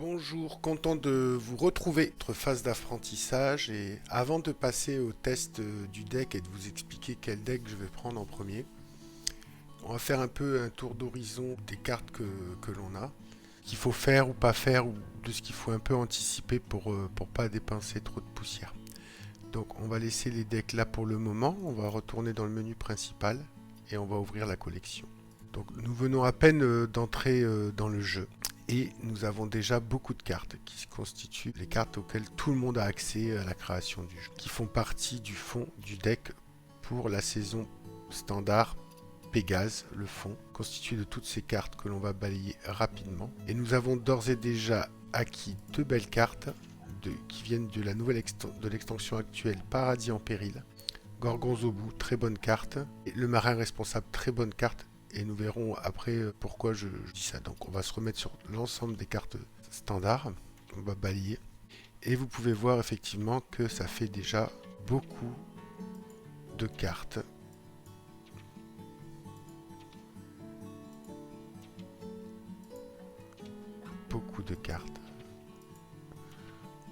Bonjour, content de vous retrouver notre phase d'apprentissage et avant de passer au test du deck et de vous expliquer quel deck je vais prendre en premier, on va faire un peu un tour d'horizon des cartes que l'on a, qu'il faut faire ou pas faire ou de ce qu'il faut un peu anticiper pour pas dépenser trop de poussière. Donc on va laisser les decks là pour le moment, on va retourner dans le menu principal et on va ouvrir la collection. Donc nous venons à peine d'entrer dans le jeu. Et nous avons déjà beaucoup de cartes qui constituent les cartes auxquelles tout le monde a accès à la création du jeu, qui font partie du fond du deck pour la saison standard Pégase, le fond, constitué de toutes ces cartes que l'on va balayer rapidement. Et nous avons d'ores et déjà acquis deux belles cartes qui viennent de la nouvelle de l'extension actuelle Paradis en péril. Gorgonzobu, très bonne carte. Et le marin responsable, très bonne carte. Et nous verrons après pourquoi je dis ça. Donc on va se remettre sur l'ensemble des cartes standards. On va balayer. Et vous pouvez voir effectivement que ça fait déjà beaucoup de cartes. Beaucoup de cartes.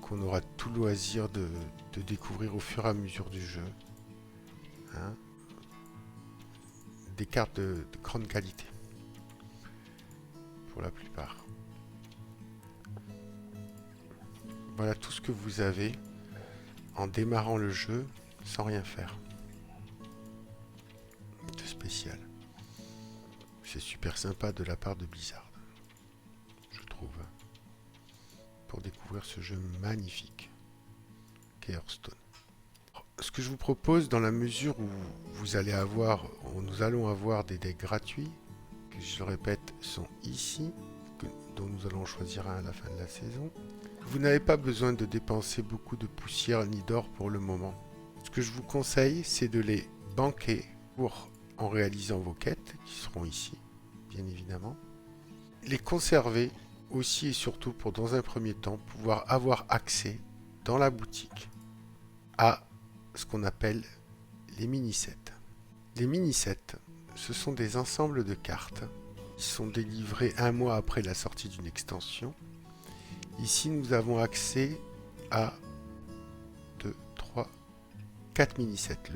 Qu'on aura tout loisir de découvrir au fur et à mesure du jeu. Hein, des cartes de grande qualité. Pour la plupart. Voilà tout ce que vous avez en démarrant le jeu sans rien faire de spécial. C'est super sympa de la part de Blizzard, je trouve, pour découvrir ce jeu magnifique qu'est Hearthstone. Ce que je vous propose, dans la mesure où nous allons avoir des decks gratuits, qui je le répète sont ici, dont nous allons choisir un à la fin de la saison. Vous n'avez pas besoin de dépenser beaucoup de poussière ni d'or pour le moment. Ce que je vous conseille, c'est de les banquer en réalisant vos quêtes, qui seront ici, bien évidemment. Les conserver aussi et surtout pour, dans un premier temps, pouvoir avoir accès dans la boutique à ce qu'on appelle les mini-sets. Les mini-sets, ce sont des ensembles de cartes qui sont délivrés un mois après la sortie d'une extension. Ici, nous avons accès à 2, 3, 4 mini-sets,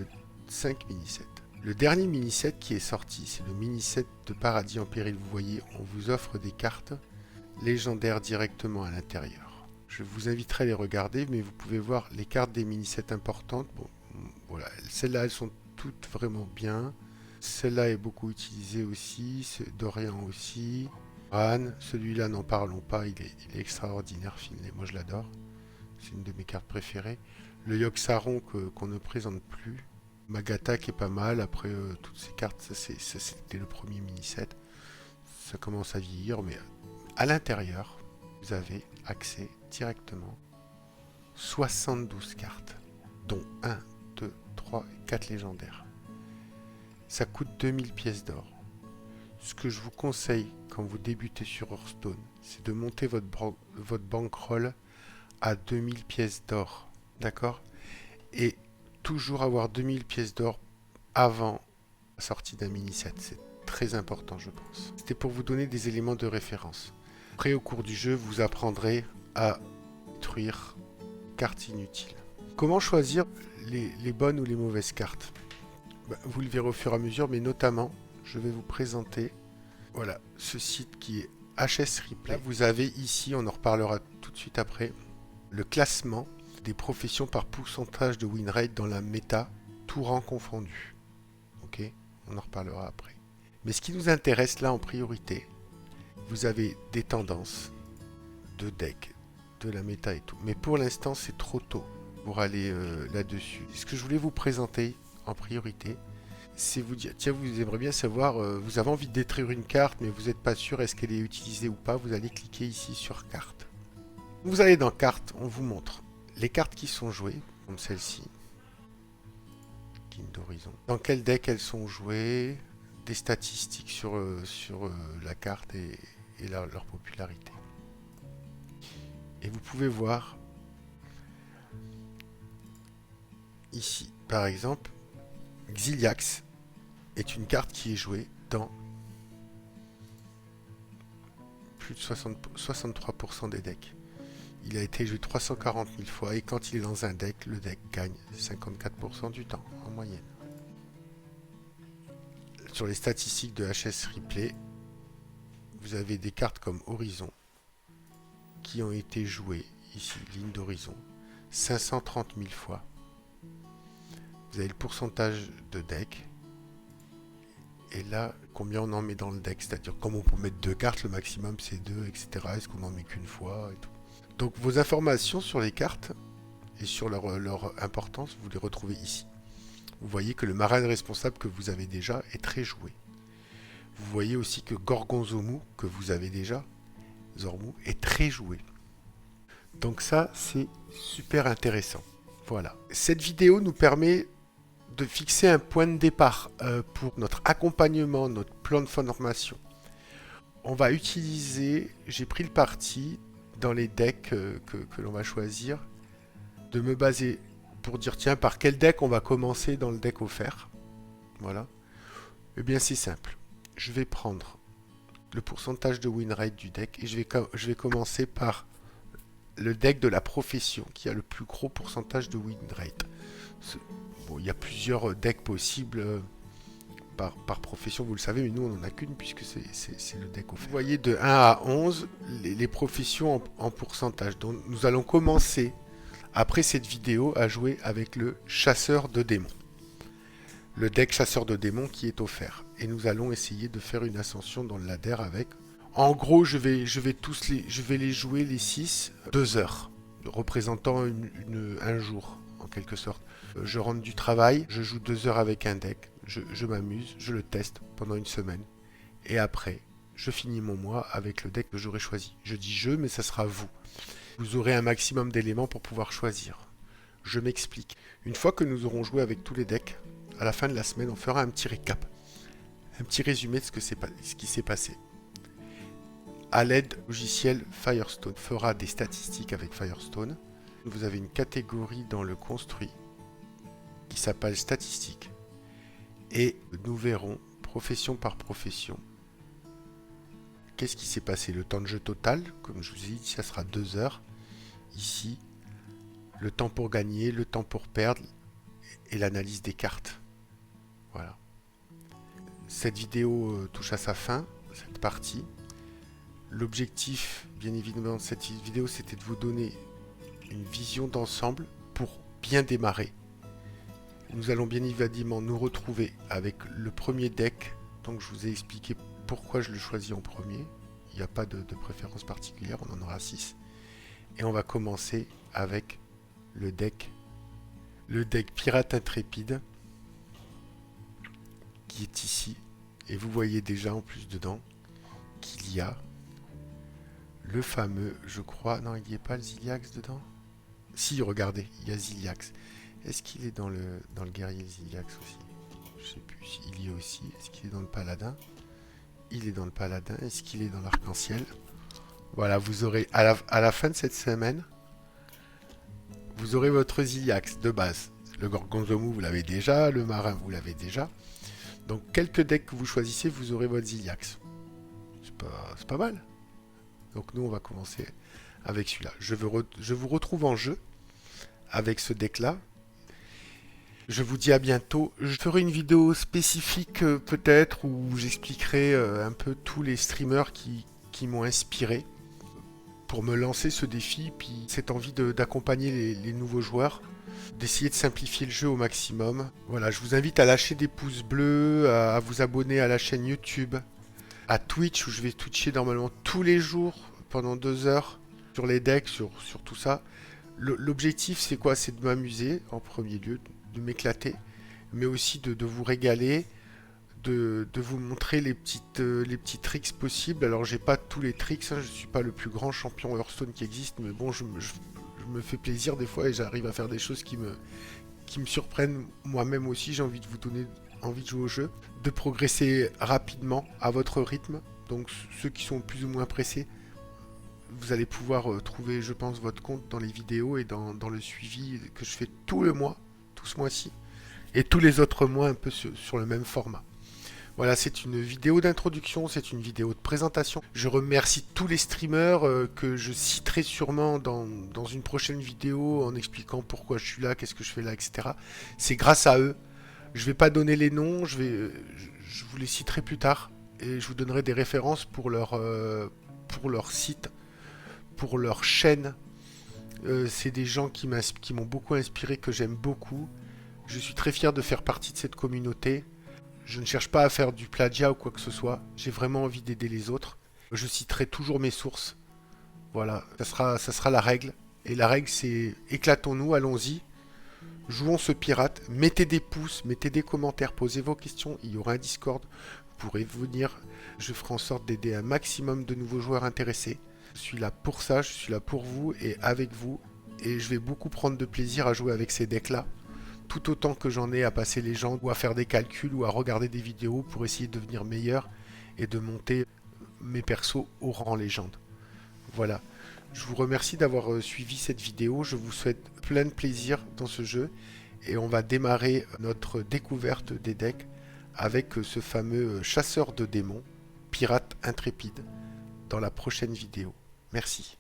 5 mini-sets. Le dernier mini-set qui est sorti, c'est le mini-set de Paradis en péril. Vous voyez, on vous offre des cartes légendaires directement à l'intérieur. Je vous inviterai à les regarder, mais vous pouvez voir les cartes des mini-sets importantes. Bon, voilà, celles-là, elles sont toutes vraiment bien. Celle-là est beaucoup utilisée aussi, Dorian aussi. Ran, celui-là, n'en parlons pas, il est extraordinaire, Finlay, moi je l'adore. C'est une de mes cartes préférées. Le Yogg-Saron qu'on ne présente plus. Magata qui est pas mal, après toutes ces cartes, c'était le premier mini-set. Ça commence à vieillir, mais à l'intérieur, vous avez accès directement 72 cartes, dont 1, 2, 3 et 4 légendaires. Ça coûte 2000 pièces d'or. Ce que je vous conseille quand vous débutez sur Hearthstone, c'est de monter votre bankroll à 2000 pièces d'or. D'accord? Et toujours avoir 2000 pièces d'or avant la sortie d'un mini-set. C'est très important, je pense. C'était pour vous donner des éléments de référence. Après, au cours du jeu, vous apprendrez à détruire les cartes inutiles. Comment choisir les bonnes ou les mauvaises cartes? Vous le verrez au fur et à mesure, mais notamment, je vais vous présenter ce site qui est HS Replay. Là, vous avez ici, on en reparlera tout de suite après, le classement des professions par pourcentage de win rate dans la méta, tout rang confondu. Ok, on en reparlera après. Mais ce qui nous intéresse là en priorité, vous avez des tendances de deck, de la méta et tout. Mais pour l'instant, c'est trop tôt pour aller là-dessus. Ce que je voulais vous présenter en priorité, c'est vous dire, tiens, vous aimeriez bien savoir, vous avez envie de détruire une carte, mais vous n'êtes pas sûr est-ce qu'elle est utilisée ou pas, vous allez cliquer ici sur carte. Vous allez dans carte, on vous montre les cartes qui sont jouées, comme celle-ci, King d'Horizon. Dans quel deck elles sont jouées, des statistiques sur la carte et leur popularité. Et vous pouvez voir ici, par exemple, Xiliax est une carte qui est jouée dans plus de 63% des decks. Il a été joué 340 000 fois et quand il est dans un deck, le deck gagne 54% du temps en moyenne. Sur les statistiques de HS Replay, vous avez des cartes comme Horizon qui ont été jouées, ici, ligne d'horizon, 530 000 fois. Vous avez le pourcentage de deck. Et là, combien on en met dans le deck, c'est-à-dire comme on peut mettre 2 cartes, le maximum c'est 2, etc. Est-ce qu'on en met qu'une fois et tout. Donc vos informations sur les cartes et sur leur importance, vous les retrouvez ici. Vous voyez que le marin responsable que vous avez déjà est très joué. Vous voyez aussi que Gorgonzomu, que vous avez déjà, Zormu, est très joué. Donc ça, c'est super intéressant. Voilà. Cette vidéo nous permet de fixer un point de départ pour notre accompagnement, notre plan de formation. On va utiliser, j'ai pris le parti dans les decks que l'on va choisir, de me baser pour dire tiens par quel deck on va commencer dans le deck offert. Voilà. Eh bien c'est simple. Je vais prendre le pourcentage de win rate du deck et je vais commencer par le deck de la profession qui a le plus gros pourcentage de win rate. Bon, il y a plusieurs decks possibles par profession, vous le savez, mais nous on n'en a qu'une puisque c'est le deck offert. Vous voyez de 1 à 11 les professions en pourcentage. Donc nous allons commencer après cette vidéo à jouer avec le chasseur de démons. Le deck chasseur de démons qui est offert. Et nous allons essayer de faire une ascension dans le ladder avec. En gros, je vais les jouer les 6 2 heures, représentant un jour en quelque sorte. Je rentre du travail, je joue 2 heures avec un deck, je m'amuse, je le teste pendant une semaine. Et après, je finis mon mois avec le deck que j'aurai choisi. Je dis je, mais ça sera vous. Vous aurez un maximum d'éléments pour pouvoir choisir. Je m'explique. Une fois que nous aurons joué avec tous les decks, à la fin de la semaine, on fera un petit récap. Un petit résumé de ce qui s'est passé. À l'aide logiciel Firestone fera des statistiques avec Firestone. Vous avez une catégorie dans le construit qui s'appelle statistiques. Et nous verrons, profession par profession, qu'est-ce qui s'est passé. Le temps de jeu total, comme je vous ai dit, ça sera 2 heures. Ici, le temps pour gagner, le temps pour perdre et l'analyse des cartes. Voilà. Cette vidéo touche à sa fin, cette partie. L'objectif, bien évidemment, de cette vidéo, c'était de vous donner une vision d'ensemble pour bien démarrer. Nous allons bien évidemment nous retrouver avec le premier deck. Donc je vous ai expliqué pourquoi je le choisis en premier. Il n'y a pas de préférence particulière, on en aura 6. Et on va commencer avec le deck Pirate Intrépide qui est ici. Et vous voyez déjà en plus dedans qu'il y a le fameux, je crois, non il n'y a pas le Ziliax dedans. Si, regardez, il y a Ziliax. Est-ce qu'il est dans le guerrier Ziliax aussi? Je sais plus s'il y est aussi. Est-ce qu'il est dans le paladin? Il est dans le paladin. Est-ce qu'il est dans l'arc-en-ciel? Voilà, vous aurez, à la fin de cette semaine, vous aurez votre Ziliax de base. Le Gorgonzomu, vous l'avez déjà. Le marin, vous l'avez déjà. Donc, quelques decks que vous choisissez, vous aurez votre Ziliax. C'est pas mal. Donc, nous, on va commencer avec celui-là. Je vous retrouve en jeu avec ce deck-là. Je vous dis à bientôt. Je ferai une vidéo spécifique peut-être où j'expliquerai un peu tous les streamers qui m'ont inspiré pour me lancer ce défi, puis cette envie d'accompagner les nouveaux joueurs, d'essayer de simplifier le jeu au maximum. Voilà, je vous invite à lâcher des pouces bleus, à vous abonner à la chaîne YouTube, à Twitch où je vais twitcher normalement tous les jours pendant 2 heures sur les decks, sur tout ça. L'objectif c'est quoi? C'est de m'amuser en premier lieu, de m'éclater, mais aussi de vous régaler, de vous montrer les petits tricks possibles. Alors j'ai pas tous les tricks, hein, je suis pas le plus grand champion Hearthstone qui existe, mais bon je me fais plaisir des fois et j'arrive à faire des choses qui me surprennent moi-même aussi. J'ai envie de vous donner envie de jouer au jeu, de progresser rapidement à votre rythme. Donc ceux qui sont plus ou moins pressés, vous allez pouvoir trouver, je pense, votre compte dans les vidéos et dans le suivi que je fais tout ce mois-ci, et tous les autres mois un peu sur le même format. Voilà, c'est une vidéo d'introduction, c'est une vidéo de présentation. Je remercie tous les streamers que je citerai sûrement dans une prochaine vidéo en expliquant pourquoi je suis là, qu'est-ce que je fais là, etc. C'est grâce à eux. Je vais pas donner les noms, je vous les citerai plus tard et je vous donnerai des références pour leur site, pour leur chaîne. C'est des gens qui m'ont beaucoup inspiré, que j'aime beaucoup. Je suis très fier de faire partie de cette communauté. Je ne cherche pas à faire du plagiat ou quoi que ce soit. J'ai vraiment envie d'aider les autres. Je citerai toujours mes sources. Voilà, ça sera la règle. Et la règle, c'est éclatons-nous, allons-y. Jouons ce pirate. Mettez des pouces, mettez des commentaires, posez vos questions. Il y aura un Discord. Vous pourrez venir. Je ferai en sorte d'aider un maximum de nouveaux joueurs intéressés. Je suis là pour ça, je suis là pour vous et avec vous. Et je vais beaucoup prendre de plaisir à jouer avec ces decks-là. Tout autant que j'en ai à passer légende ou à faire des calculs ou à regarder des vidéos pour essayer de devenir meilleur et de monter mes persos au rang légende. Voilà. Je vous remercie d'avoir suivi cette vidéo. Je vous souhaite plein de plaisir dans ce jeu et on va démarrer notre découverte des decks avec ce fameux chasseur de démons, pirate intrépide, dans la prochaine vidéo. Merci.